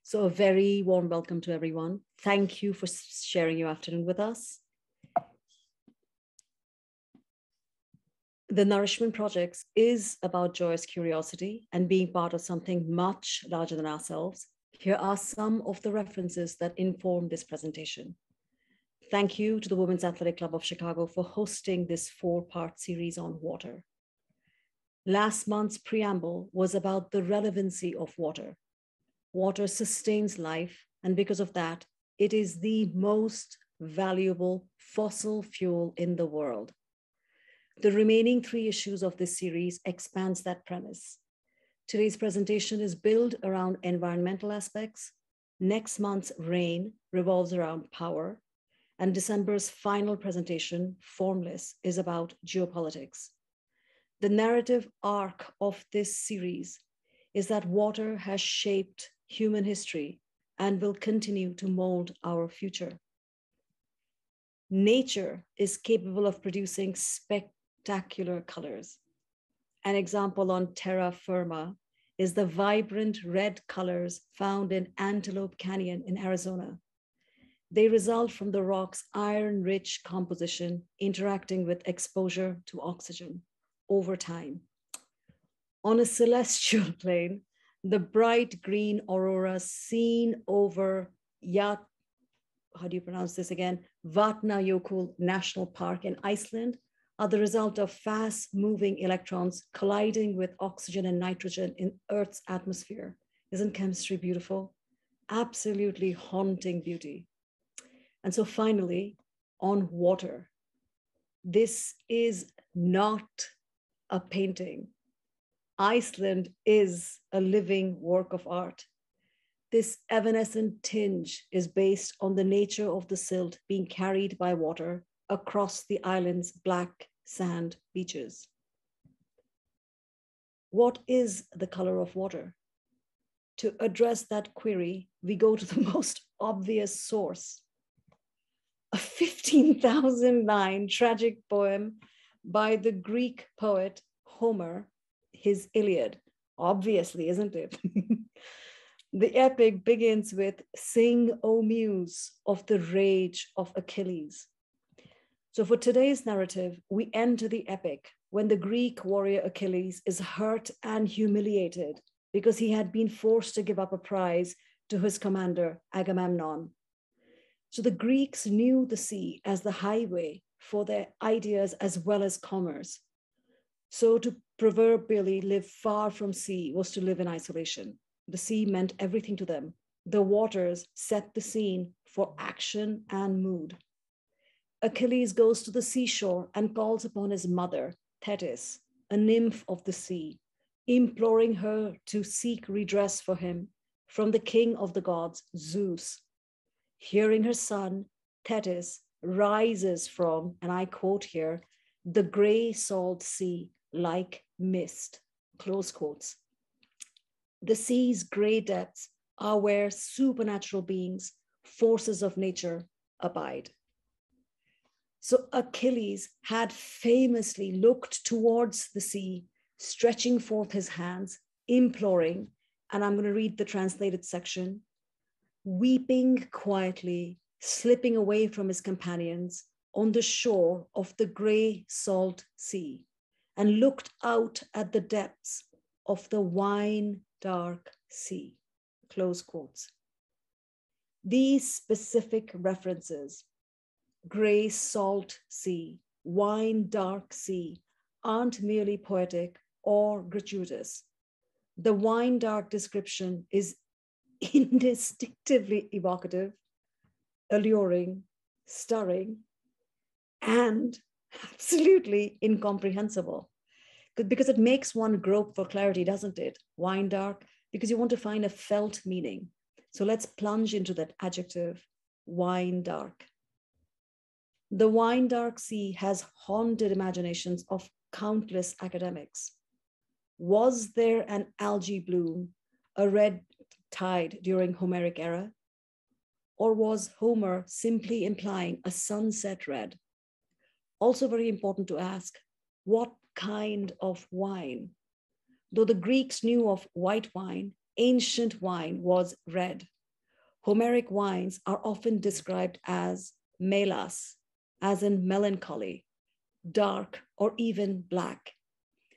So, a very warm welcome to everyone. Thank you for sharing your afternoon with us. The Nourishment Projects is about joyous curiosity and being part of something much larger than ourselves. Here are some of the references that inform this presentation. Thank you to the Women's Athletic Club of Chicago for hosting this 4-part series on water. Last month's preamble was about the relevancy of water. Water sustains life, and because of that, it is the most valuable fossil fuel in the world. The remaining 3 issues of this series expands that premise. Today's presentation is built around environmental aspects. Next month's RAIN revolves around power, and December's final presentation, Formless, is about geopolitics. The narrative arc of this series is that water has shaped human history and will continue to mold our future. Nature is capable of producing spectacular colors. An example on terra firma is the vibrant red colors found in Antelope Canyon in Arizona. They result from the rock's iron-rich composition interacting with exposure to oxygen over time. On a celestial plane, the bright green auroras seen over Vatnajökull National Park in Iceland are the result of fast-moving electrons colliding with oxygen and nitrogen in Earth's atmosphere. Isn't chemistry beautiful? Absolutely haunting beauty. And so finally, on water, this is not a painting. Iceland is a living work of art. This evanescent tinge is based on the nature of the silt being carried by water across the island's black sand beaches. What is the color of water? To address that query, we go to the most obvious source, a 15,000-line tragic poem by the Greek poet Homer, his Iliad. Obviously, isn't it? The epic begins with, "Sing, O muse, of the rage of Achilles." So for today's narrative, we enter the epic when the Greek warrior Achilles is hurt and humiliated because he had been forced to give up a prize to his commander, Agamemnon. So the Greeks knew the sea as the highway for their ideas as well as commerce. So to proverbially live far from sea was to live in isolation. The sea meant everything to them. The waters set the scene for action and mood. Achilles goes to the seashore and calls upon his mother, Thetis, a nymph of the sea, imploring her to seek redress for him from the king of the gods, Zeus. Hearing her son, Thetis rises from, and I quote here, "the gray salt sea like mist," close quotes. The sea's gray depths are where supernatural beings, forces of nature, abide. So Achilles had famously looked towards the sea, stretching forth his hands, imploring, and I'm going to read the translated section, weeping quietly, slipping away from his companions on the shore of the gray salt sea, and looked out at the depths of the wine dark sea, close quotes. These specific references, gray salt sea, wine dark sea, aren't merely poetic or gratuitous. The wine dark description is indistinctively evocative, alluring, stirring, and absolutely incomprehensible. Because it makes one grope for clarity, doesn't it? Wine dark, because you want to find a felt meaning. So let's plunge into that adjective, wine dark. The wine dark sea has haunted imaginations of countless academics. Was there an algae bloom, a red tide during Homeric era? Or was Homer simply implying a sunset red? Also very important to ask, what kind of wine? Though the Greeks knew of white wine, ancient wine was red. Homeric wines are often described as melas, as in melancholy, dark, or even black.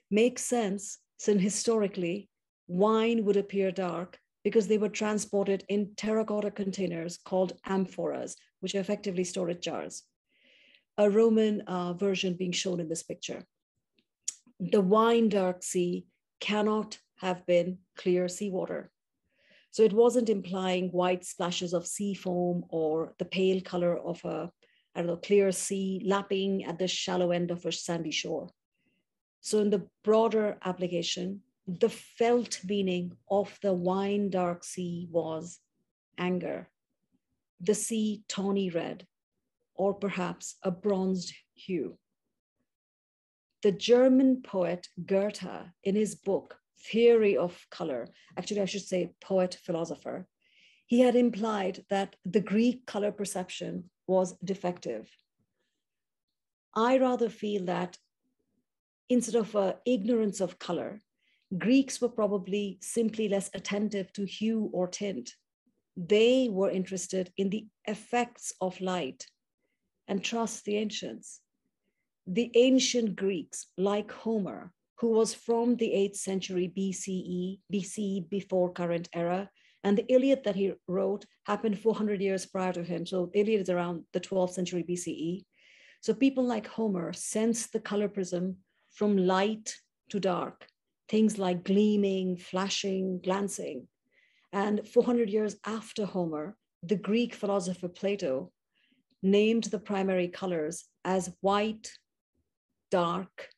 Makes sense since historically, wine would appear dark because they were transported in terracotta containers called amphoras, which are effectively storage jars. A Roman version being shown in this picture. The wine dark sea cannot have been clear seawater. So it wasn't implying white splashes of sea foam or the pale color of a, I don't know, clear sea lapping at the shallow end of a sandy shore. So in the broader application, the felt meaning of the wine dark sea was anger, the sea tawny red, or perhaps a bronzed hue. The German poet Goethe, in his book, Theory of Color, actually I should say poet philosopher, he had implied that the Greek color perception was defective. I rather feel that instead of ignorance of color, Greeks were probably simply less attentive to hue or tint. They were interested in the effects of light, and trust the ancients. The ancient Greeks, like Homer, who was from the 8th century BCE, before current era, and the Iliad that he wrote happened 400 years prior to him. So Iliad is around the 12th century BCE. So people like Homer sensed the color prism from light to dark, things like gleaming, flashing, glancing. And 400 years after Homer, the Greek philosopher Plato named the primary colors as white, dark,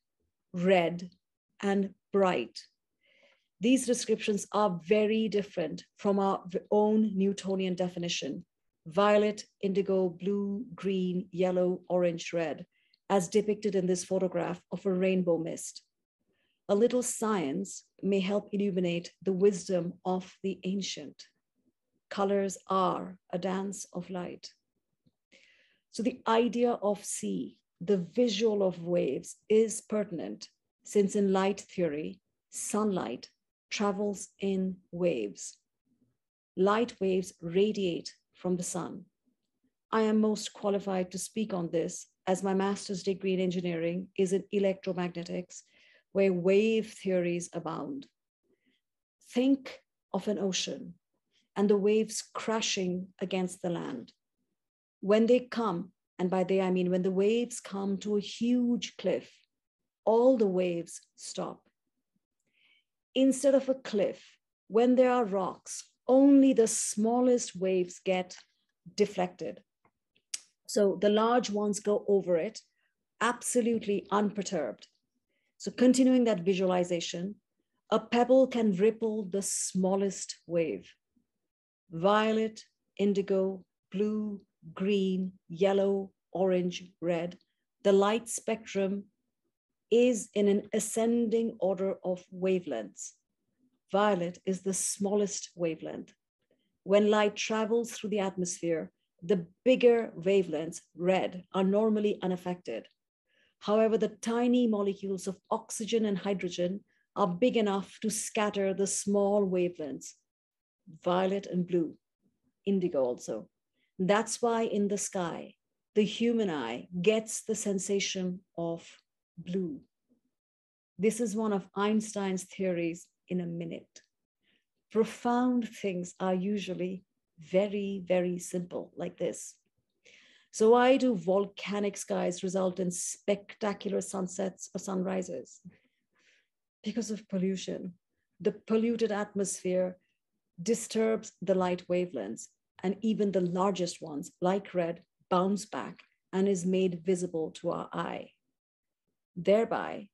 red, and bright. These descriptions are very different from our own Newtonian definition: violet, indigo, blue, green, yellow, orange, red, as depicted in this photograph of a rainbow mist. A little science may help illuminate the wisdom of the ancient. Colors are a dance of light. So the idea of sea, the visual of waves, is pertinent, since in light theory, sunlight travels in waves. Light waves radiate from the sun. I am most qualified to speak on this, as my master's degree in engineering is in electromagnetics, where wave theories abound. Think of an ocean and the waves crashing against the land. When they come, and by they I mean when the waves come to a huge cliff, all the waves stop. Instead of a cliff, when there are rocks, only the smallest waves get deflected. So the large ones go over it, absolutely unperturbed. So continuing that visualization, a pebble can ripple the smallest wave. Violet, indigo, blue, green, yellow, orange, red. The light spectrum is in an ascending order of wavelengths. Violet is the smallest wavelength. When light travels through the atmosphere, the bigger wavelengths, red, are normally unaffected. However, the tiny molecules of oxygen and hydrogen are big enough to scatter the small wavelengths, violet and blue, indigo also. That's why in the sky, the human eye gets the sensation of blue. This is one of Einstein's theories in a minute. Profound things are usually very, very simple, like this. So why do volcanic skies result in spectacular sunsets or sunrises? Because of pollution. The polluted atmosphere disturbs the light wavelengths, and even the largest ones, like red, bounce back and is made visible to our eye. Thereby,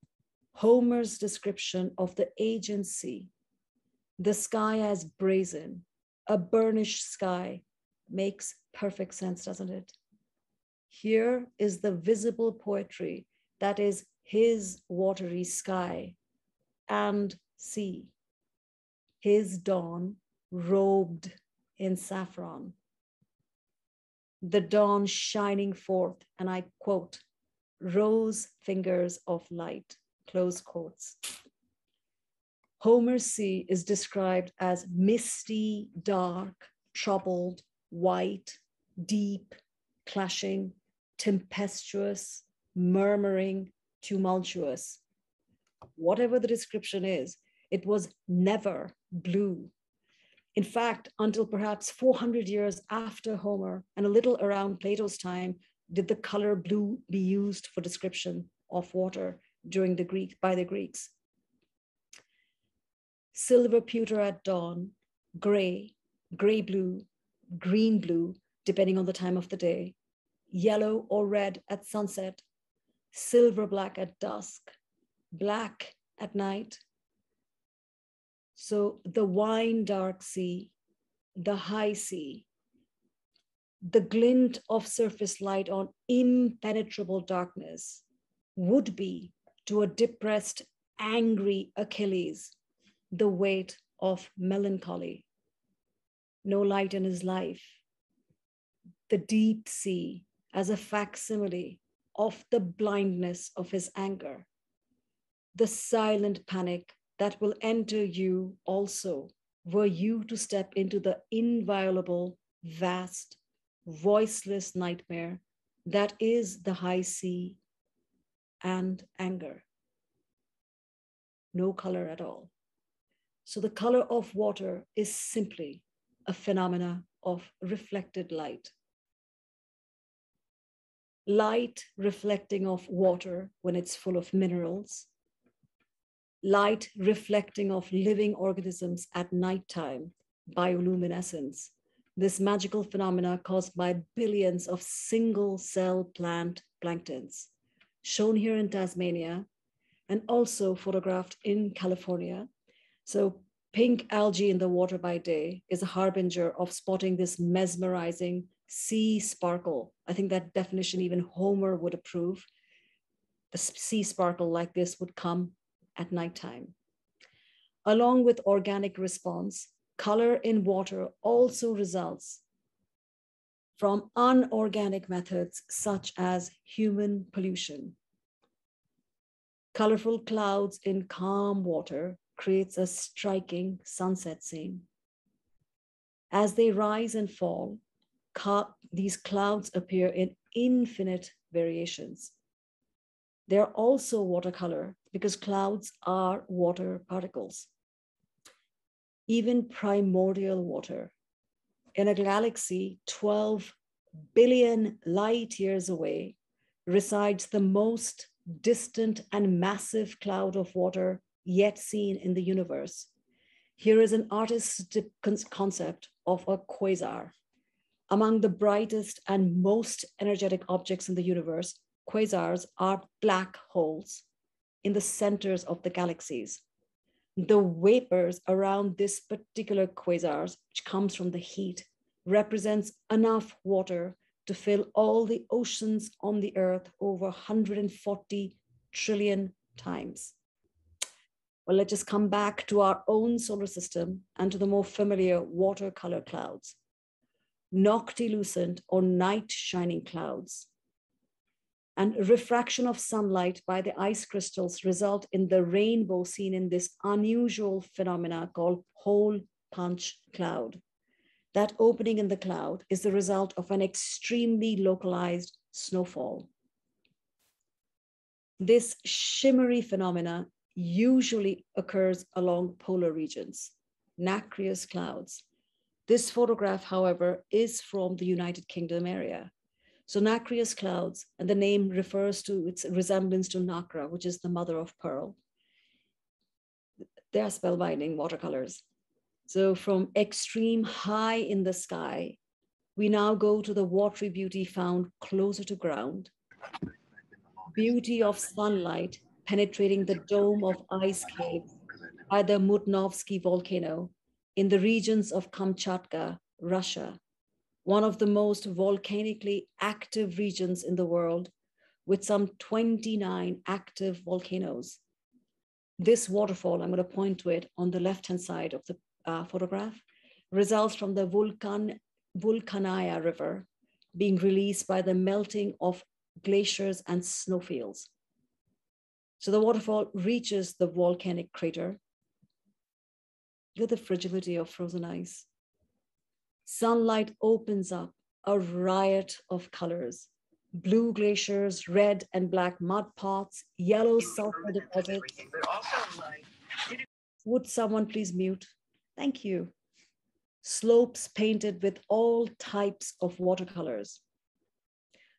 Homer's description of the Aegean Sea, the sky as brazen, a burnished sky, makes perfect sense, doesn't it? Here is the visible poetry that is his watery sky and sea, his dawn robed in saffron, the dawn shining forth, and I quote, rose fingers of light, close quotes. Homer's sea is described as misty, dark, troubled, white, deep, clashing, tempestuous, murmuring, tumultuous. Whatever the description is, it was never blue. In fact, until perhaps 400 years after Homer and a little around Plato's time, did the color blue be used for description of water by the Greeks. Silver pewter at dawn, gray, gray blue, green blue, depending on the time of the day, yellow or red at sunset, silver black at dusk, black at night. So the wine dark sea, the high sea, the glint of surface light on impenetrable darkness would be, to a depressed, angry Achilles, the weight of melancholy. No light in his life. The deep sea as a facsimile of the blindness of his anger. The silent panic that will enter you also, were you to step into the inviolable, vast, voiceless nightmare that is the high sea and anger. No color at all. So the color of water is simply a phenomena of reflected light. Light reflecting off water when it's full of minerals. Light reflecting off living organisms at nighttime, bioluminescence. This magical phenomena caused by billions of single cell plant planktons, shown here in Tasmania and also photographed in California. So pink algae in the water by day is a harbinger of spotting this mesmerizing sea sparkle. I think that definition even Homer would approve. The sea sparkle like this would come at nighttime. Along with organic response, color in water also results from unorganic methods such as human pollution. Colorful clouds in calm water creates a striking sunset scene. As they rise and fall, these clouds appear in infinite variations. They're also watercolor because clouds are water particles. Even primordial water. In a galaxy 12 billion light years away resides the most distant and massive cloud of water yet seen in the universe. Here is an artistic concept of a quasar. Among the brightest and most energetic objects in the universe, quasars are black holes in the centers of the galaxies. The vapors around this particular quasars, which comes from the heat, represents enough water to fill all the oceans on the earth over 140 trillion times. Well, let's just come back to our own solar system and to the more familiar watercolor clouds. Noctilucent or night shining clouds and refraction of sunlight by the ice crystals result in the rainbow seen in this unusual phenomena called hole punch cloud. That opening in the cloud is the result of an extremely localized snowfall. This shimmery phenomena usually occurs along polar regions, nacreous clouds. This photograph, however, is from the United Kingdom area. So nacreous clouds, and the name refers to its resemblance to nacre, which is the mother of pearl. They are spellbinding watercolors. So from extreme high in the sky, we now go to the watery beauty found closer to ground. Beauty of sunlight penetrating the dome of ice caves by the Mutnovsky volcano in the regions of Kamchatka, Russia, one of the most volcanically active regions in the world, with some 29 active volcanoes. This waterfall, I'm going to point to it on the left-hand side of the photograph, results from the Vulkanaya River being released by the melting of glaciers and snowfields. So the waterfall reaches the volcanic crater. Look at the fragility of frozen ice. Sunlight opens up a riot of colors. Blue glaciers, red and black mud pots, yellow sulfur deposits. Would someone please mute? Thank you. Slopes painted with all types of watercolors.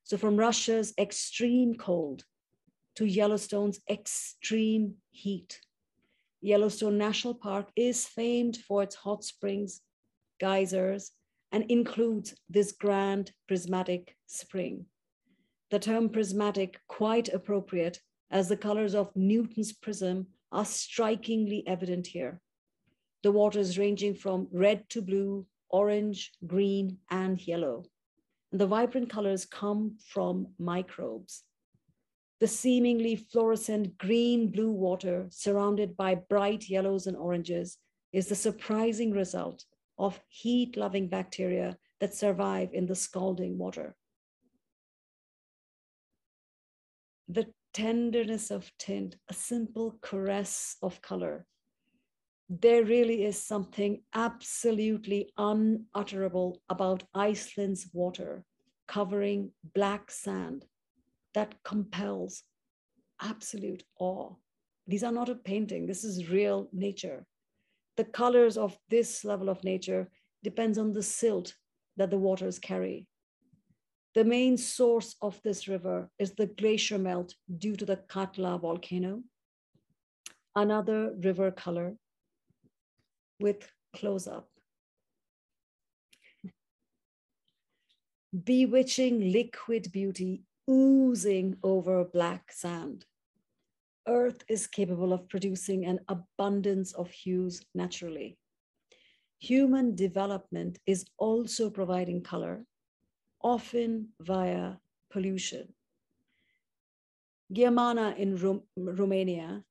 So from Russia's extreme cold to Yellowstone's extreme heat. Yellowstone National Park is famed for its hot springs, geysers, and includes this grand prismatic spring. The term prismatic, quite appropriate, as the colors of Newton's prism are strikingly evident here. The waters ranging from red to blue, orange, green, and yellow. And the vibrant colors come from microbes. The seemingly fluorescent green-blue water surrounded by bright yellows and oranges is the surprising result of heat-loving bacteria that survive in the scalding water. The tenderness of tint, a simple caress of color. There really is something absolutely unutterable about Iceland's water covering black sand that compels absolute awe. These are not a painting, this is real nature. The colors of this level of nature depends on the silt that the waters carry. The main source of this river is the glacier melt due to the Katla volcano. Another river color with close-up. Bewitching liquid beauty oozing over black sand. Earth is capable of producing an abundance of hues naturally. Human development is also providing color, often via pollution. Ghiamana in Romania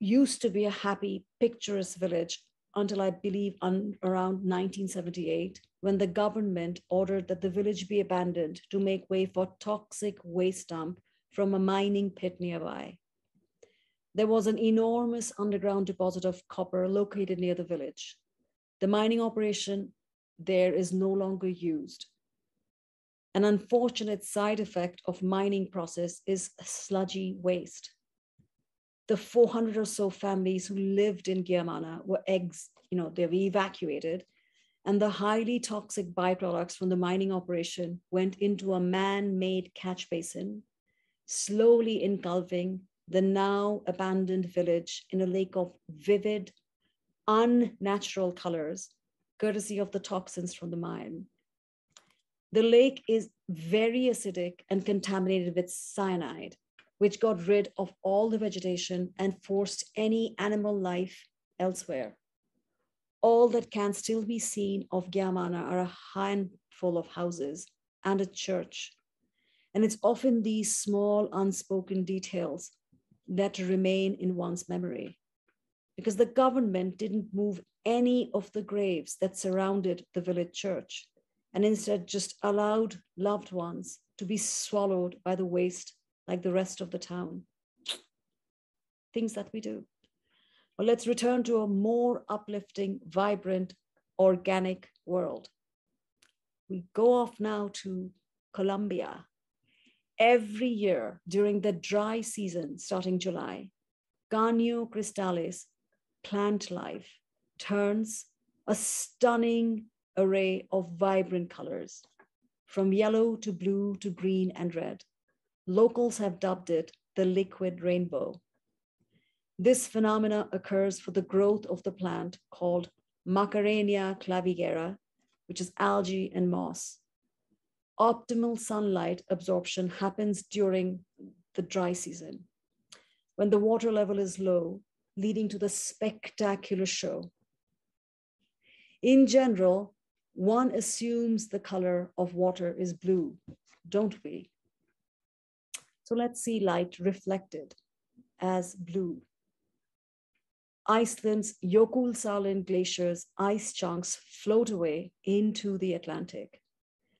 used to be a happy, picturesque village until I believe around 1978, when the government ordered that the village be abandoned to make way for toxic waste dump from a mining pit nearby. There was an enormous underground deposit of copper located near the village. The mining operation there is no longer used. An unfortunate side effect of mining process is sludgy waste. The 400 or so families who lived in Ghiamana were they were evacuated, and the highly toxic byproducts from the mining operation went into a man-made catch basin, slowly engulfing the now abandoned village in a lake of vivid, unnatural colors, courtesy of the toxins from the mine. The lake is very acidic and contaminated with cyanide, which got rid of all the vegetation and forced any animal life elsewhere. All that can still be seen of Ghiamana are a handful of houses and a church. And it's often these small unspoken details that remain in one's memory, because the government didn't move any of the graves that surrounded the village church, and instead just allowed loved ones to be swallowed by the waste like the rest of the town. Things that we do. Well, let's return to a more uplifting, vibrant, organic world. We go off now to Colombia. Every year during the dry season, starting July, Caño Cristales plant life turns a stunning array of vibrant colors, from yellow to blue to green and red. Locals have dubbed it the liquid rainbow. This phenomena occurs for the growth of the plant called Macarenia clavigera, which is algae and moss. Optimal sunlight absorption happens during the dry season, when the water level is low, leading to the spectacular show. In general, one assumes the color of water is blue, don't we? So let's see light reflected as blue. Iceland's Jökulsárlón glacier's ice chunks float away into the Atlantic.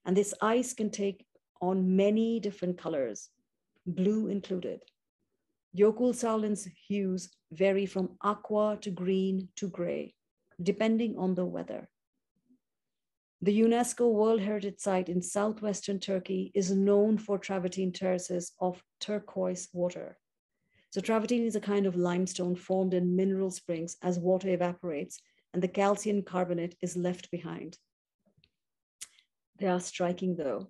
And this ice can take on many different colors, blue included. Jökulsárlón's hues vary from aqua to green to gray, depending on the weather. The UNESCO World Heritage Site in southwestern Turkey is known for travertine terraces of turquoise water. So travertine is a kind of limestone formed in mineral springs as water evaporates and the calcium carbonate is left behind. They are striking though.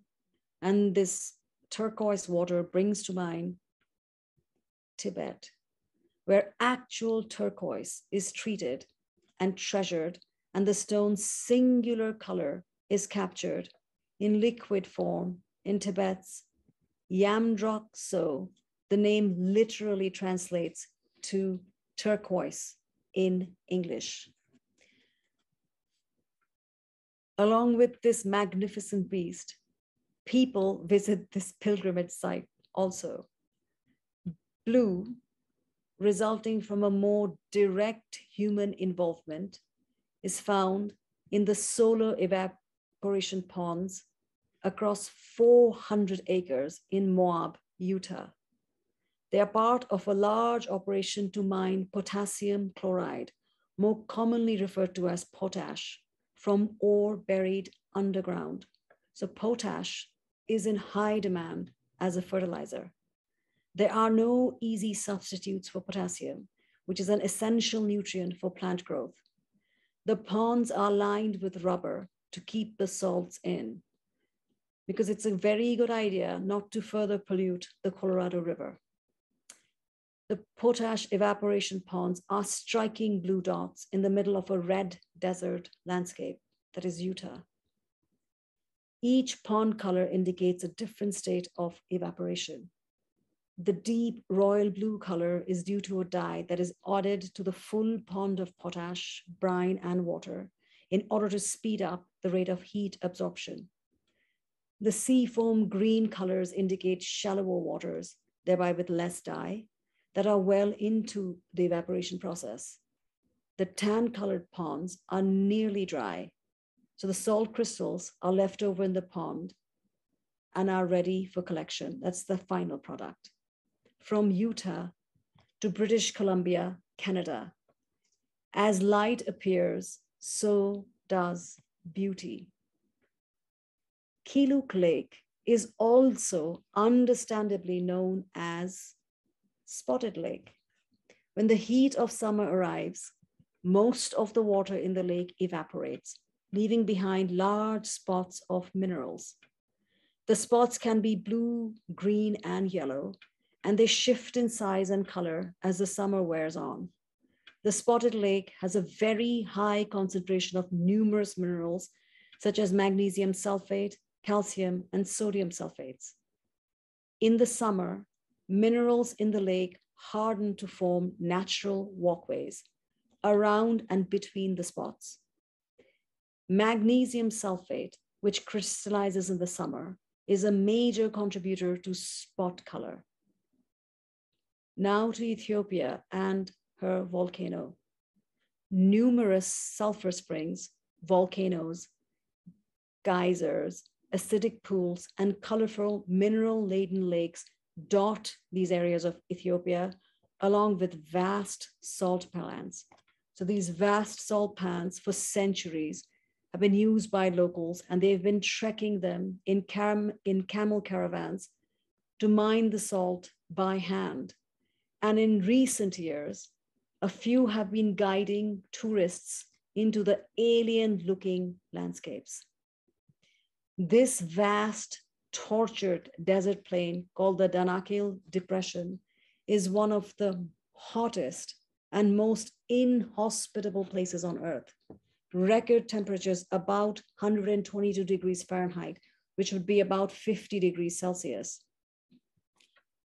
And this turquoise water brings to mind Tibet, where actual turquoise is treated and treasured, and the stone's singular color is captured in liquid form in Tibet's Yamdrok So. The name literally translates to turquoise in English. Along with this magnificent beast, people visit this pilgrimage site also. Blue, resulting from a more direct human involvement, is found in the solar evaporation ponds across 400 acres in Moab, Utah. They are part of a large operation to mine potassium chloride, more commonly referred to as potash, from ore buried underground. So potash is in high demand as a fertilizer. There are no easy substitutes for potassium, which is an essential nutrient for plant growth. The ponds are lined with rubber to keep the salts in, because it's a very good idea not to further pollute the Colorado River. The potash evaporation ponds are striking blue dots in the middle of a red desert landscape that is Utah. Each pond color indicates a different state of evaporation. The deep royal blue color is due to a dye that is added to the full pond of potash, brine, and water in order to speed up the rate of heat absorption. The seafoam green colors indicate shallower waters, thereby with less dye, that are well into the evaporation process. The tan-colored ponds are nearly dry, so the salt crystals are left over in the pond and are ready for collection. That's the final product. From Utah to British Columbia, Canada, as light appears, so does beauty. Kiluk Lake is also understandably known as Spotted Lake. When the heat of summer arrives, most of the water in the lake evaporates, leaving behind large spots of minerals. The spots can be blue, green, and yellow, and they shift in size and color as the summer wears on. The Spotted Lake has a very high concentration of numerous minerals, such as magnesium sulfate, calcium, and sodium sulfates. In the summer, minerals in the lake harden to form natural walkways around and between the spots. Magnesium sulfate, which crystallizes in the summer, is a major contributor to spot color. Now to Ethiopia and her volcano. Numerous sulfur springs, volcanoes, geysers, acidic pools, and colorful mineral-laden lakes dot these areas of Ethiopia, along with vast salt pans. So these vast salt pans for centuries have been used by locals, and they've been trekking them in camel caravans to mine the salt by hand. And in recent years, a few have been guiding tourists into the alien-looking landscapes. This vast, tortured desert plain called the Danakil Depression is one of the hottest and most inhospitable places on Earth. Record temperatures about 122 degrees Fahrenheit, which would be about 50 degrees Celsius.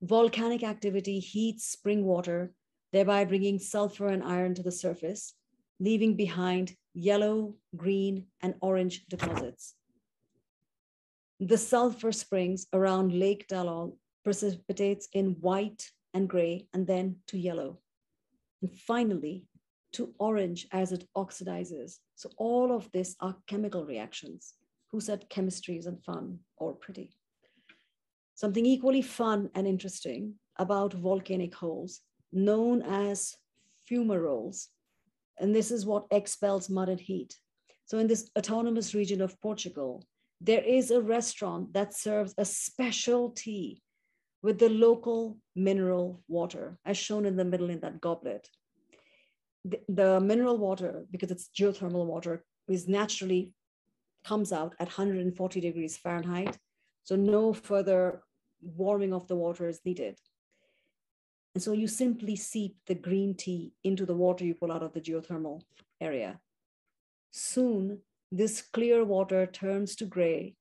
Volcanic activity heats spring water, thereby bringing sulfur and iron to the surface, leaving behind yellow, green, and orange deposits. The sulfur springs around Lake Dalol precipitates in white and gray, and then to yellow, and finally to orange as it oxidizes. So all of this are chemical reactions. Who said chemistry isn't fun or pretty? Something equally fun and interesting about volcanic holes, known as fumaroles, And this is what expels mud and heat. So in this autonomous region of Portugal, there is a restaurant that serves a special tea with the local mineral water, as shown in the middle in that goblet. The mineral water, because it's geothermal water, is naturally comes out at 140 degrees Fahrenheit. So no further warming of the water is needed. And so you simply seep the green tea into the water you pull out of the geothermal area. Soon, this clear water turns to gray,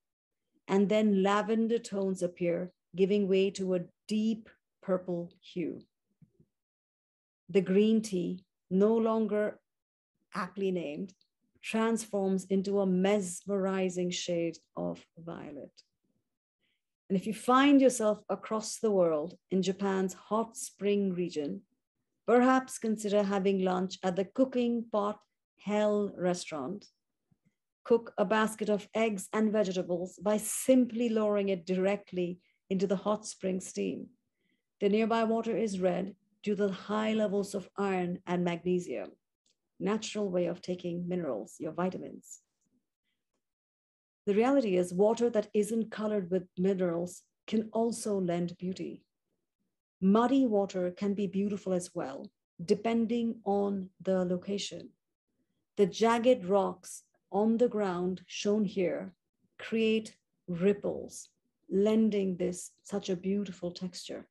and then lavender tones appear, giving way to a deep purple hue. The green tea, no longer aptly named, transforms into a mesmerizing shade of violet. And if you find yourself across the world in Japan's hot spring region, perhaps consider having lunch at the Cooking Pot Hell restaurant. Cook a basket of eggs and vegetables by simply lowering it directly into the hot spring steam. The nearby water is red due to the high levels of iron and magnesium. Natural way of taking minerals, your vitamins. The reality is water that isn't colored with minerals can also lend beauty. Muddy water can be beautiful as well, depending on the location. The jagged rocks on the ground shown here create ripples, lending this such a beautiful texture.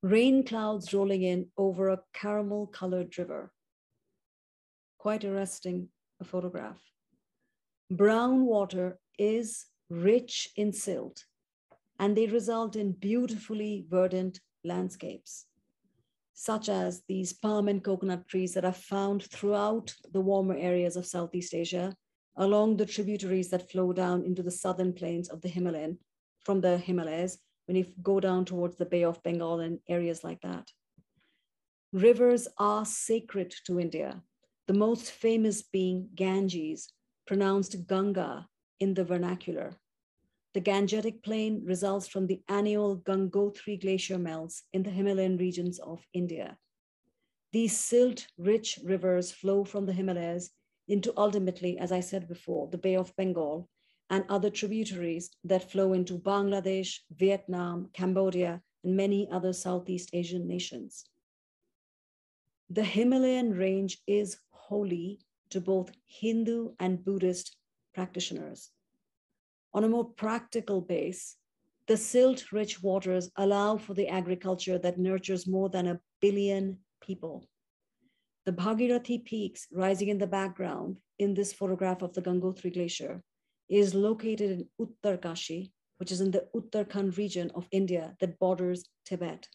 Rain clouds rolling in over a caramel colored river. Quite arresting a photograph. Brown water is rich in silt, and they result in beautifully verdant landscapes, such as these palm and coconut trees that are found throughout the warmer areas of Southeast Asia, along the tributaries that flow down into the southern plains of the Himalayan, from the Himalayas, when you go down towards the Bay of Bengal and areas like that. Rivers are sacred to India, the most famous being Ganges, pronounced Ganga in the vernacular. The Gangetic Plain results from the annual Gangotri glacier melts in the Himalayan regions of India. These silt-rich rivers flow from the Himalayas into ultimately, as I said before, the Bay of Bengal and other tributaries that flow into Bangladesh, Vietnam, Cambodia, and many other Southeast Asian nations. The Himalayan range is holy to both Hindu and Buddhist practitioners. On a more practical base, the silt-rich waters allow for the agriculture that nurtures more than 1 billion people. The Bhagirathi peaks rising in the background in this photograph of the Gangotri Glacier is located in Uttarkashi, which is in the Uttarakhand region of India that borders Tibet.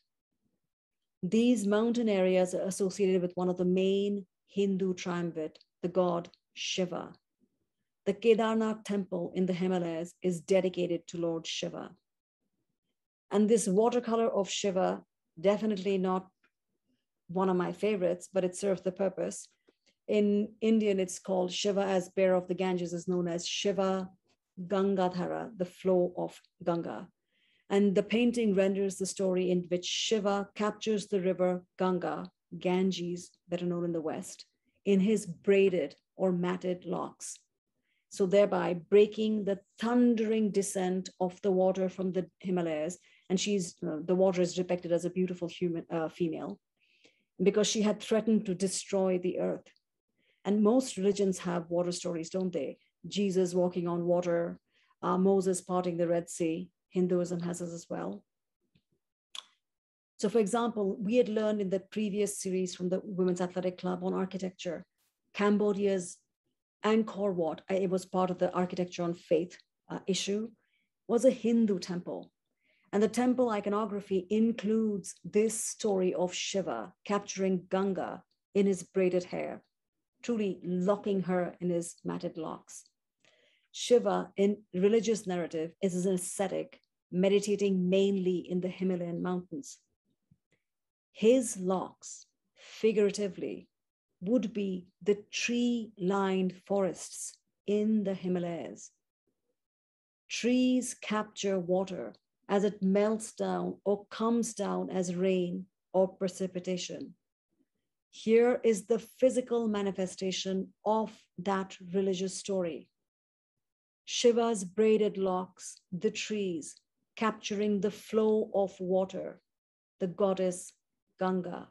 These mountain areas are associated with one of the main Hindu triumvirate, the god Shiva. The Kedarnath temple in the Himalayas is dedicated to Lord Shiva. And this watercolor of Shiva, definitely not one of my favorites, but it serves the purpose. In Indian, it's called Shiva as bearer of the Ganges, is known as Shiva Gangadhara, the flow of Ganga. And the painting renders the story in which Shiva captures the river Ganga, Ganges, better known in the West, in his braided or matted locks. So thereby breaking the thundering descent of the water from the Himalayas. And the water is depicted as a beautiful female, because she had threatened to destroy the earth. And most religions have water stories, don't they? Jesus walking on water, Moses parting the Red Sea. Hinduism has this as well. So for example, we had learned in the previous series from the Women's Athletic Club on architecture, Cambodia's Angkor Wat, it was part of the architecture on faith issue, was a Hindu temple. And the temple iconography includes this story of Shiva capturing Ganga in his braided hair, truly locking her in his matted locks. Shiva in religious narrative is an ascetic, meditating mainly in the Himalayan mountains. His locks, figuratively, would be the tree-lined forests in the Himalayas. Trees capture water as it melts down or comes down as rain or precipitation. Here is the physical manifestation of that religious story. Shiva's braided locks, the trees, capturing the flow of water, the goddess Ganga.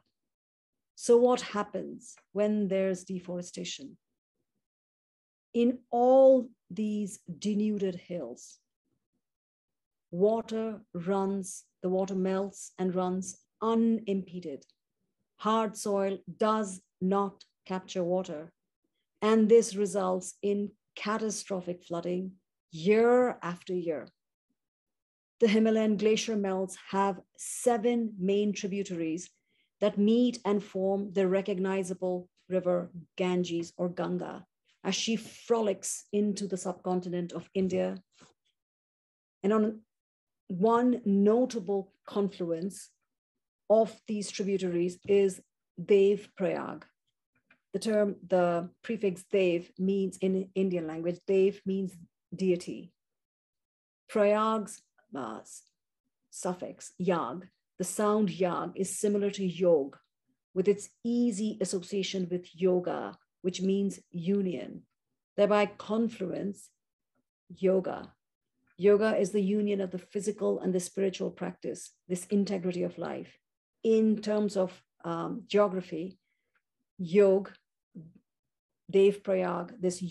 So what happens when there's deforestation? In all these denuded hills, water runs, the water melts and runs unimpeded. Hard soil does not capture water, and this results in catastrophic flooding year after year. The Himalayan glacier melts have 7 main tributaries that meet and form the recognizable river Ganges or Ganga as she frolics into the subcontinent of India. And on one notable confluence of these tributaries is Dev Prayag. The prefix Dev means in Indian language, Dev means deity. Prayag's suffix, yag, the sound yag is similar to yog with its easy association with yoga, which means union. Thereby confluence, yoga. Yoga is the union of the physical and the spiritual practice, this integrity of life. In terms of geography, Yog, Dev Prayag, this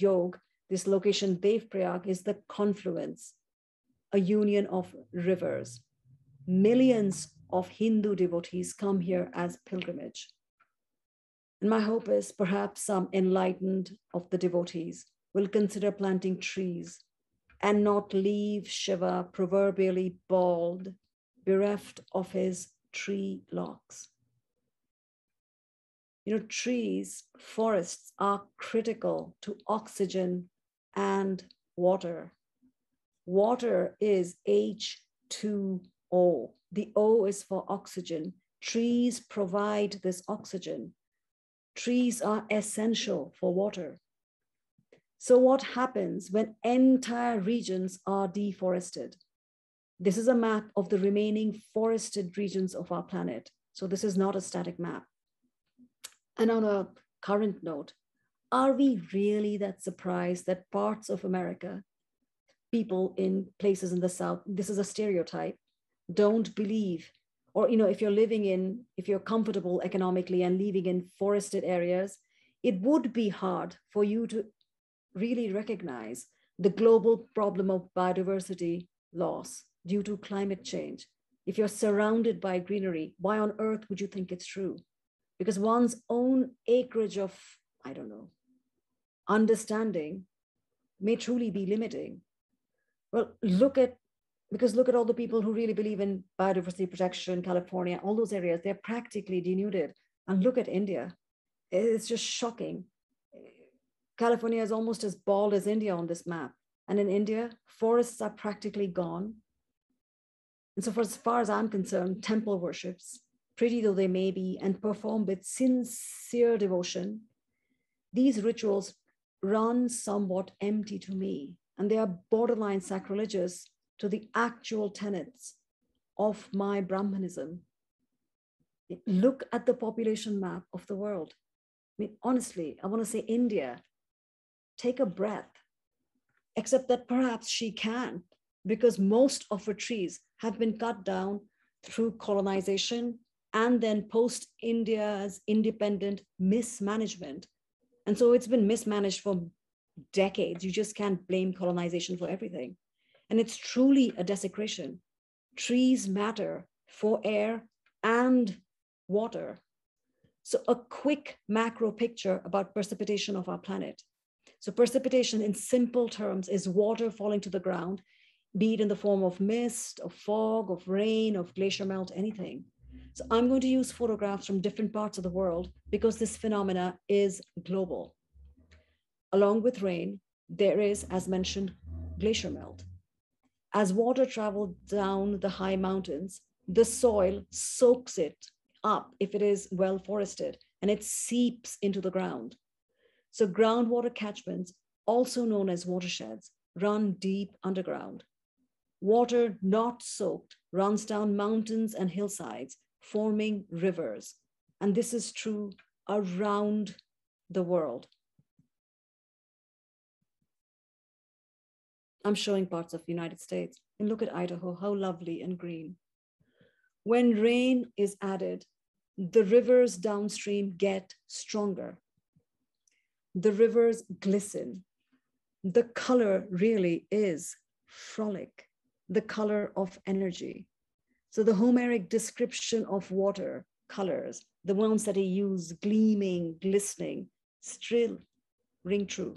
location, Dev Prayag, is the confluence, a union of rivers. Millions of Hindu devotees come here as pilgrimage. And my hope is perhaps some enlightened of the devotees will consider planting trees and not leave Shiva proverbially bald, bereft of his tree locks. You know, trees, forests are critical to oxygen and water. Water is H2O. The O is for oxygen. Trees provide this oxygen. Trees are essential for water. So what happens when entire regions are deforested? This is a map of the remaining forested regions of our planet. So this is not a static map. And on a current note, are we really that surprised that parts of America, people in places in the South, this is a stereotype, don't believe, or, you know, if you're comfortable economically and living in forested areas, it would be hard for you to really recognize the global problem of biodiversity loss due to climate change. If you're surrounded by greenery, why on earth would you think it's true? Because one's own acreage of, I don't know, understanding may truly be limiting. Well, look at all the people who really believe in biodiversity protection, California, all those areas, they're practically denuded. And look at India. It's just shocking. California is almost as bald as India on this map. And in India, forests are practically gone. And so as far as I'm concerned, temple worships, pretty though they may be, and performed with sincere devotion, these rituals run somewhat empty to me, and they are borderline sacrilegious to the actual tenets of my Brahmanism. Look at the population map of the world. I mean, honestly, I want to say India, take a breath, except that perhaps she can, because most of her trees have been cut down through colonization and then post-India's independent mismanagement. And so it's been mismanaged for decades. You just can't blame colonization for everything. And it's truly a desecration. Trees matter for air and water. So a quick macro picture about precipitation of our planet. So precipitation in simple terms is water falling to the ground, be it in the form of mist, of fog, of rain, of glacier melt, anything. So I'm going to use photographs from different parts of the world because this phenomena is global. Along with rain, there is, as mentioned, glacier melt. As water travels down the high mountains, the soil soaks it up if it is well forested, and it seeps into the ground. So groundwater catchments, also known as watersheds, run deep underground. Water not soaked runs down mountains and hillsides, forming rivers. And this is true around the world. I'm showing parts of the United States. And look at Idaho, how lovely and green. When rain is added, the rivers downstream get stronger. The rivers glisten. The color really is frolic, the color of energy. So the Homeric description of water colors, the ones that he used, gleaming, glistening, still ring true.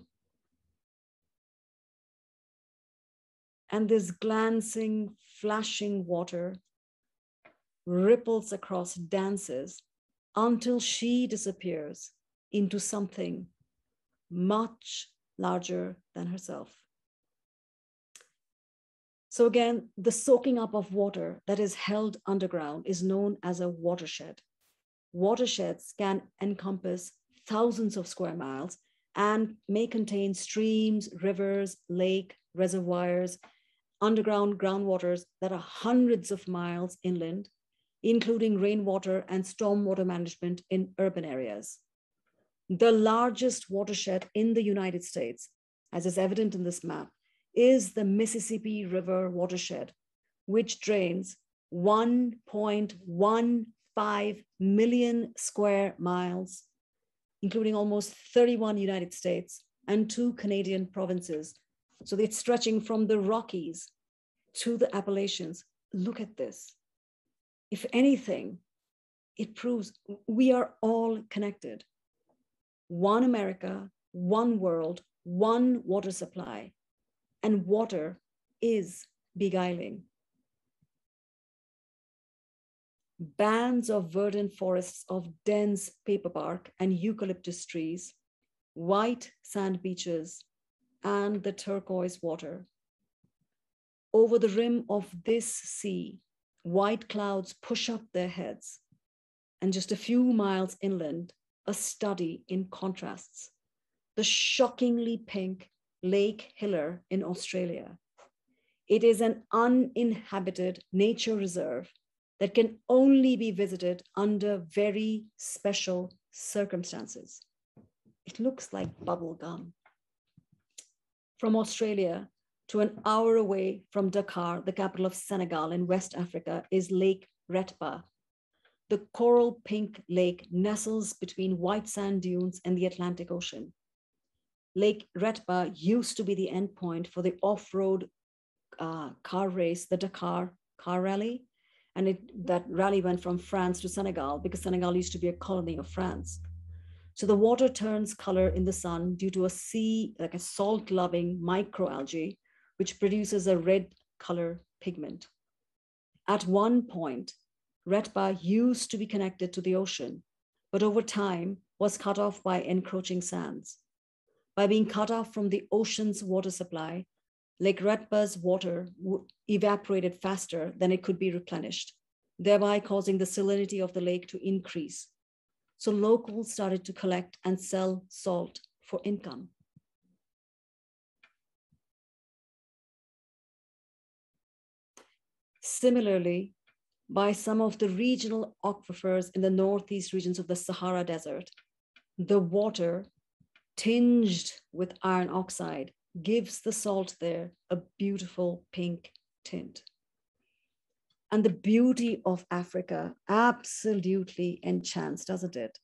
And this glancing, flashing water ripples across, dances until she disappears into something much larger than herself. So again, the soaking up of water that is held underground is known as a watershed. Watersheds can encompass thousands of square miles and may contain streams, rivers, lake, reservoirs, underground groundwaters that are hundreds of miles inland, including rainwater and stormwater management in urban areas. The largest watershed in the United States, as is evident in this map, is the Mississippi River watershed, which drains 1.15 million square miles, including almost 31 United States and 2 Canadian provinces. So it's stretching from the Rockies to the Appalachians. Look at this. If anything, it proves we are all connected. One America, one world, one water supply, and water is beguiling. Bands of verdant forests of dense paperbark and eucalyptus trees, white sand beaches, and the turquoise water. Over the rim of this sea, white clouds push up their heads, and just a few miles inland, a study in contrasts, the shockingly pink Lake Hiller in Australia. It is an uninhabited nature reserve that can only be visited under very special circumstances. It looks like bubble gum. From Australia to an hour away from Dakar, the capital of Senegal in West Africa, is Lake Retba. The coral pink lake nestles between white sand dunes and the Atlantic Ocean. Lake Retba used to be the endpoint for the off-road car race, the Dakar Car Rally. And that rally went from France to Senegal because Senegal used to be a colony of France. So the water turns color in the sun due to a sea, like a salt-loving microalgae, which produces a red color pigment. At one point, Retba used to be connected to the ocean, but over time was cut off by encroaching sands. By being cut off from the ocean's water supply, Lake Retba's water evaporated faster than it could be replenished, thereby causing the salinity of the lake to increase. So locals started to collect and sell salt for income. Similarly, by some of the regional aquifers in the northeast regions of the Sahara Desert, the water tinged with iron oxide gives the salt there a beautiful pink tint. And the beauty of Africa absolutely enchants, doesn't it?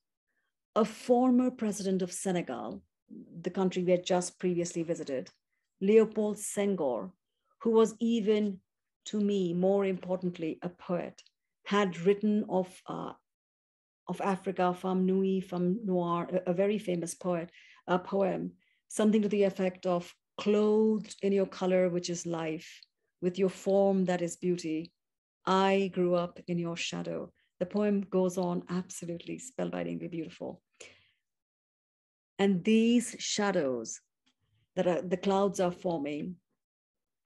A former president of Senegal, the country we had just previously visited, Leopold Senghor, who was even, to me, more importantly, a poet, had written of Africa, Femme Nui, Femme Noire, a very famous poem, something to the effect of, clothed in your color, which is life, with your form that is beauty, I grew up in your shadow. The poem goes on absolutely spellbindingly beautiful. And these shadows that the clouds are forming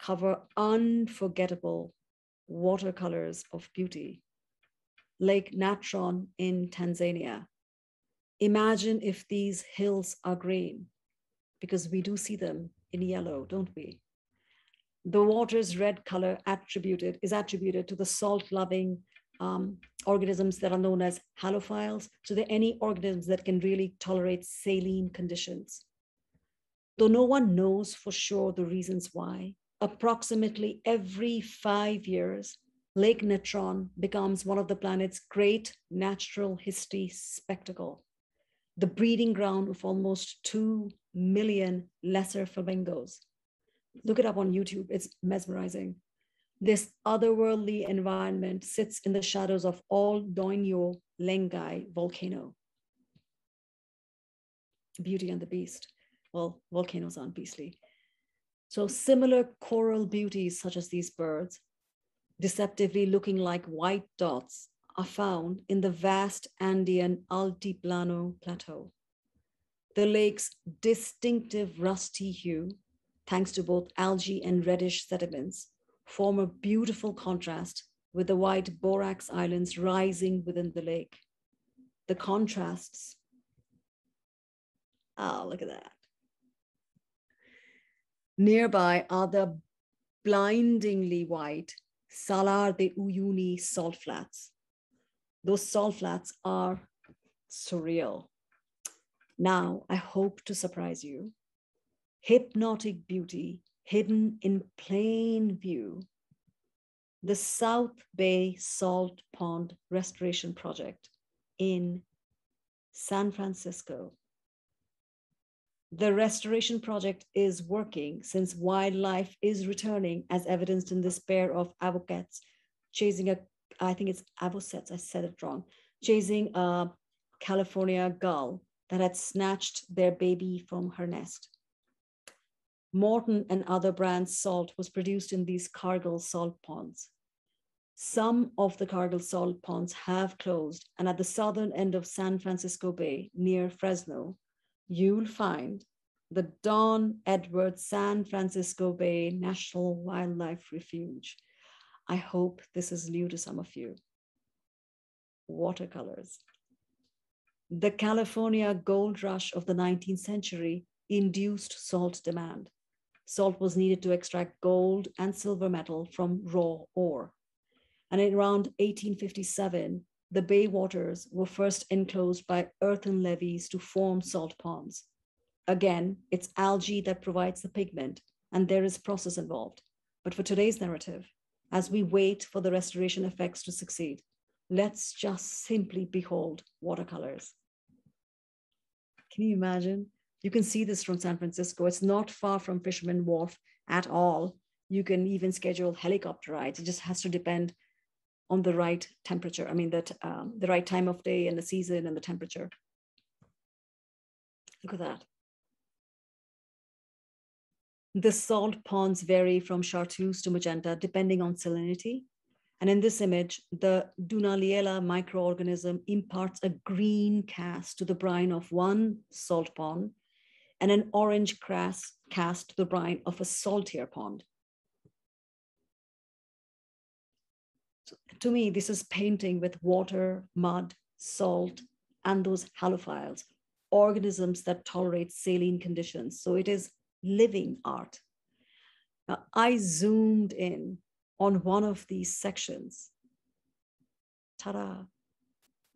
cover unforgettable watercolors of beauty. Lake Natron in Tanzania. Imagine if these hills are green, because we do see them in yellow, don't we? The water's red color is attributed to the salt-loving organisms that are known as halophiles. So they're any organisms that can really tolerate saline conditions. Though no one knows for sure the reasons why, approximately every 5 years, Lake Natron becomes one of the planet's great natural history spectacle, the breeding ground of almost 2 million lesser flamingos. Look it up on YouTube, it's mesmerizing. This otherworldly environment sits in the shadows of Ol Doinyo Lengai volcano. Beauty and the Beast. Well, volcanoes aren't beastly. So similar coral beauties, such as these birds, deceptively looking like white dots, are found in the vast Andean Altiplano Plateau. The lake's distinctive rusty hue, thanks to both algae and reddish sediments, form a beautiful contrast with the white borax islands rising within the lake. The contrasts, look at that. Nearby are the blindingly white Salar de Uyuni salt flats. Those salt flats are surreal. Now, I hope to surprise you. Hypnotic beauty hidden in plain view. The South Bay Salt Pond Restoration Project in San Francisco. The restoration project is working since wildlife is returning, as evidenced in this pair of avocats chasing I think it's avocets, I said it wrong, chasing a California gull that had snatched their baby from her nest. Morton and other brands' salt was produced in these Cargill salt ponds. Some of the Cargill salt ponds have closed, and at the southern end of San Francisco Bay, near Fresno, you'll find the Don Edward San Francisco Bay National Wildlife Refuge. I hope this is new to some of you. Watercolors. The California gold rush of the 19th century induced salt demand. Salt was needed to extract gold and silver metal from raw ore. And in around 1857, the bay waters were first enclosed by earthen levees to form salt ponds. Again, it's algae that provides the pigment, and there is process involved. But for today's narrative, as we wait for the restoration effects to succeed, let's just simply behold watercolors. Can you imagine? You can see this from San Francisco. It's not far from Fisherman Wharf at all. You can even schedule helicopter rides. It just has to depend on the right temperature. I mean, the right time of day and the season and the temperature. Look at that. The salt ponds vary from chartreuse to magenta depending on salinity. And in this image, the Dunaliella microorganism imparts a green cast to the brine of one salt pond and an orange cast to the brine of a saltier pond. So to me, this is painting with water, mud, salt, and those halophiles, organisms that tolerate saline conditions. So it is living art. Now, I zoomed in on one of these sections. Ta-da!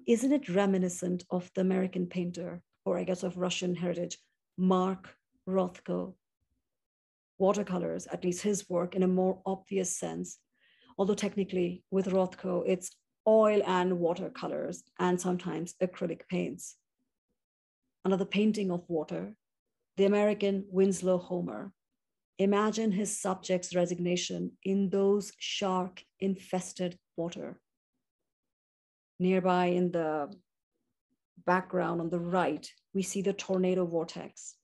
Isn't it reminiscent of the American painter, or I guess of Russian heritage, Mark Rothko? Watercolors, at least his work, in a more obvious sense, although technically with Rothko, it's oil and watercolors and sometimes acrylic paints. Another painting of water, the American Winslow Homer. Imagine his subject's resignation in those shark-infested water. Nearby in the background on the right, we see the tornado vortex.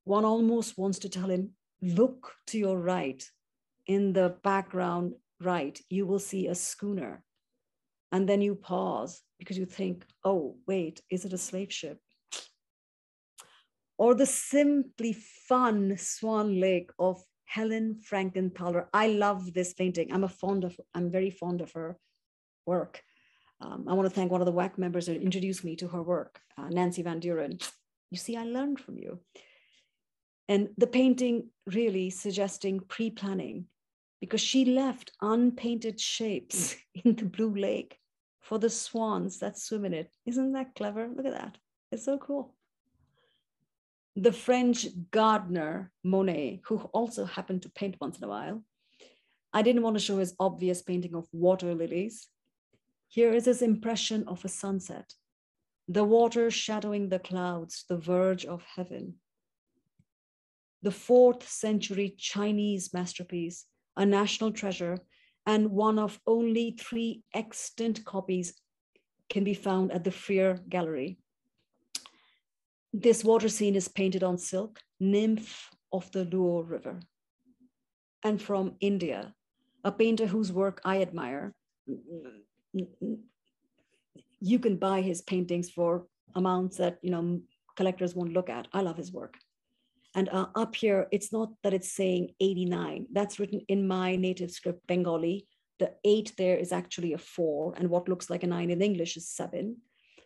One almost wants to tell him, look to your right. In the background right, you will see a schooner. And then you pause because you think, oh, wait, is it a slave ship? Or the simply fun Swan Lake of Helen Frankenthaler. I love this painting. I'm very fond of her work. I want to thank one of the WAC members who introduced me to her work, Nancy Van Duren. You see, I learned from you. And the painting really suggesting pre-planning, because she left unpainted shapes in the blue lake for the swans that swim in it. Isn't that clever? Look at that. It's so cool. The French gardener Monet, who also happened to paint once in a while, I didn't want to show his obvious painting of water lilies. Here is his impression of a sunset, the water shadowing the clouds, the verge of heaven. The 4th century Chinese masterpiece, a national treasure, and one of only 3 extant copies can be found at the Freer Gallery. This water scene is painted on silk, nymph of the Luo River. And from India, a painter whose work I admire. You can buy his paintings for amounts that collectors won't look at. I love his work. And up here, it's not that it's saying 89. That's written in my native script, Bengali. The 8 there is actually a 4, and what looks like a 9 in English is 7.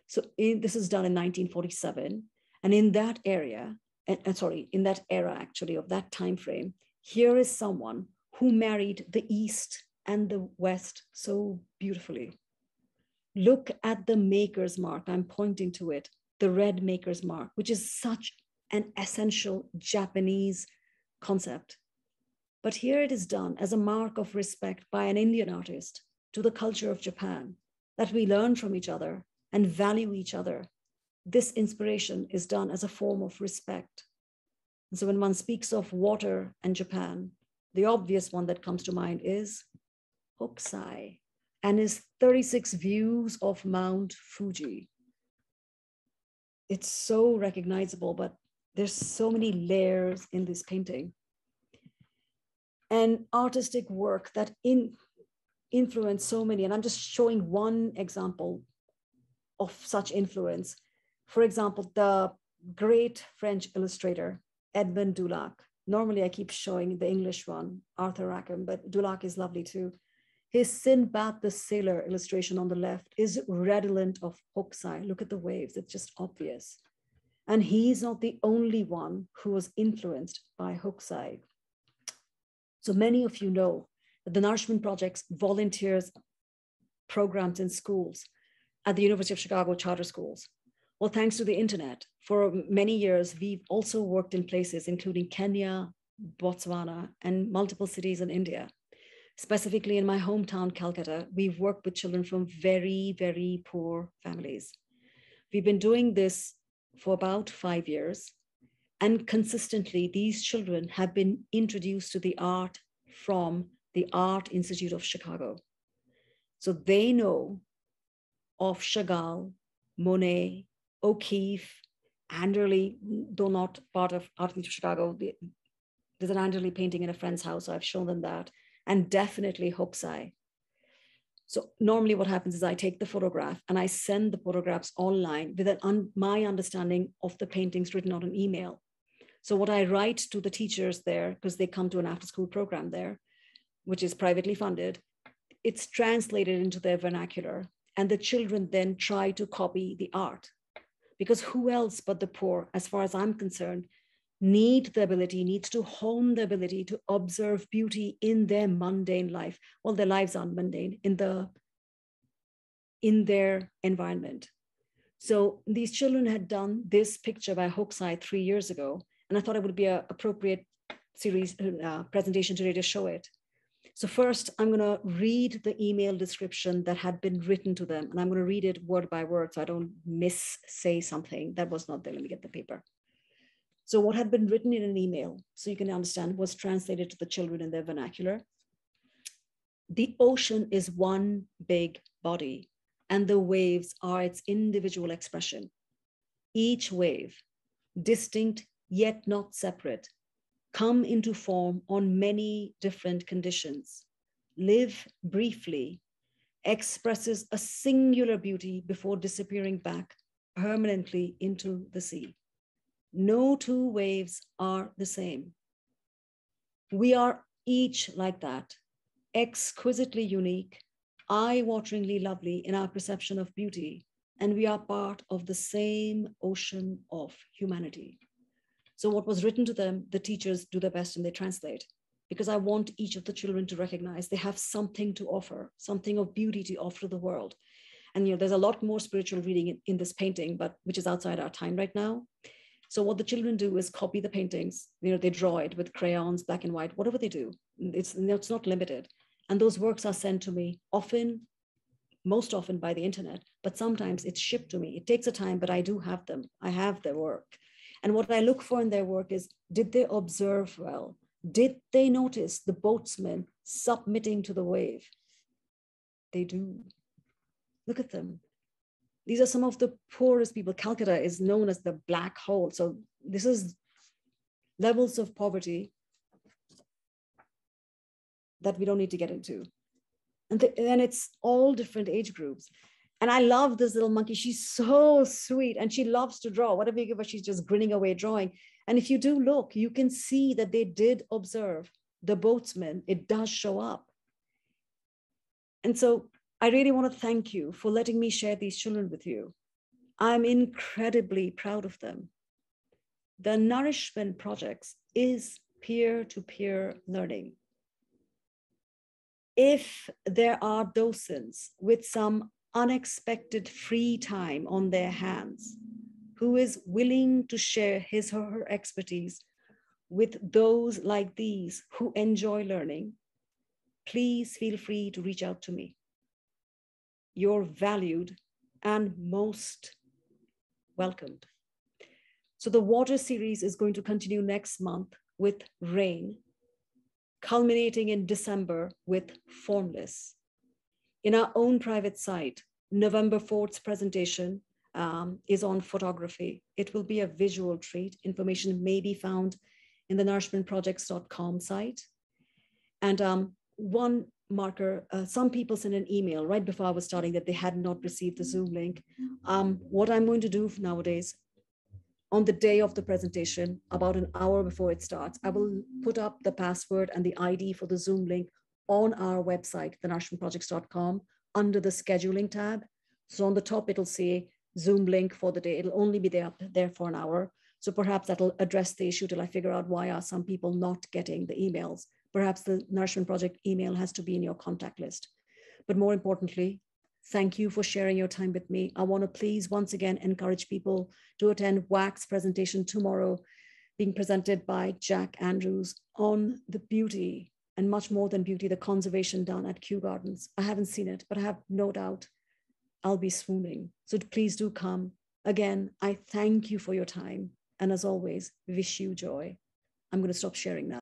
So this is done in 1947. And in that area, in that era actually of that time frame, here is someone who married the East and the West so beautifully. Look at the maker's mark. I'm pointing to it, the red maker's mark, which is such an essential Japanese concept. But here it is done as a mark of respect by an Indian artist to the culture of Japan, that we learn from each other and value each other. This inspiration is done as a form of respect. And so when one speaks of water and Japan, the obvious one that comes to mind is Hokusai and his 36 views of Mount Fuji. It's so recognizable, but there's so many layers in this painting. And artistic work that influenced so many, and I'm just showing one example of such influence. For example, the great French illustrator, Edmond Dulac. Normally I keep showing the English one, Arthur Rackham, but Dulac is lovely too. His Sinbad the Sailor illustration on the left is redolent of Hokusai. Look at the waves, it's just obvious. And he's not the only one who was influenced by Hokusai. So many of you know that the Nourishment Project's volunteers programs in schools at the University of Chicago charter schools. Well, thanks to the internet, for many years, we've also worked in places including Kenya, Botswana, and multiple cities in India. Specifically in my hometown, Calcutta, we've worked with children from very, very poor families. We've been doing this for about 5 years. And consistently, these children have been introduced to the art from the Art Institute of Chicago. So they know of Chagall, Monet, O'Keeffe, Anderley, though not part of Art Institute of Chicago. There's an Anderley painting in a friend's house, so I've shown them that. And definitely Hokusai. So normally what happens is I take the photograph and I send the photographs online with my understanding of the paintings written on an email. So what I write to the teachers there, because they come to an after-school program there, which is privately funded, it's translated into their vernacular. And the children then try to copy the art. Because who else but the poor, as far as I'm concerned, needs to hone the ability to observe beauty in their mundane life. Well, their lives aren't mundane, in their environment. So these children had done this picture by Hokusai 3 years ago, and I thought it would be an appropriate series presentation today to show it. So first, I'm going to read the email description that had been written to them, and I'm going to read it word by word so I don't say something that was not there. Let me get the paper. So what had been written in an email, so you can understand, was translated to the children in their vernacular. The ocean is one big body, and the waves are its individual expression. Each wave, distinct yet not separate, come into form on many different conditions, live briefly, expresses a singular beauty before disappearing back permanently into the sea. No two waves are the same. We are each like that, exquisitely unique, eye-wateringly lovely in our perception of beauty, and we are part of the same ocean of humanity. So what was written to them, the teachers do their best and they translate. because I want each of the children to recognize they have something to offer, something of beauty to offer to the world. And there's a lot more spiritual reading in this painting, but which is outside our time right now. So what the children do is copy the paintings. They draw it with crayons, black and white, whatever they do. It's not limited. And those works are sent to me most often by the internet, but sometimes it's shipped to me. It takes a time, but I do have them. I have their work. And what I look for in their work is, did they observe well? Did they notice the boatsmen submitting to the wave? They do. Look at them. These are some of the poorest people. Calcutta is known as the black hole. So this is levels of poverty that we don't need to get into. And it's all different age groups. And I love this little monkey. She's so sweet and she loves to draw. Whatever you give her, she's just grinning away drawing. And if you do look, you can see that they did observe the boatsmen. It does show up. And so I really want to thank you for letting me share these children with you. I'm incredibly proud of them. The Nourishment Projects is peer-to-peer learning. If there are docents with some unexpected free time on their hands, who is willing to share his or her expertise with those like these who enjoy learning, please feel free to reach out to me. You're valued and most welcomed. So the water series is going to continue next month with rain, culminating in December with formless. In our own private site, November 4th's presentation is on photography. It will be a visual treat. Information may be found in the nourishmentprojects.com site. And one marker, some people sent an email right before I was starting that they had not received the Zoom link. What I'm going to do nowadays, on the day of the presentation, about an hour before it starts, I will put up the password and the ID for the Zoom link on our website, thenourishmentprojects.com, under the scheduling tab. So on the top, it'll say Zoom link for the day. It'll only be there for an hour. So perhaps that'll address the issue till I figure out why are some people not getting the emails. Perhaps the Nourishment Project email has to be in your contact list. But more importantly, thank you for sharing your time with me. I want to please once again encourage people to attend WAC's presentation tomorrow, being presented by Jack Andrews on the beauty and much more than beauty, the conservation done at Kew Gardens. I haven't seen it, but I have no doubt I'll be swooning. So please do come. Again, I thank you for your time. And as always, wish you joy. I'm going to stop sharing now.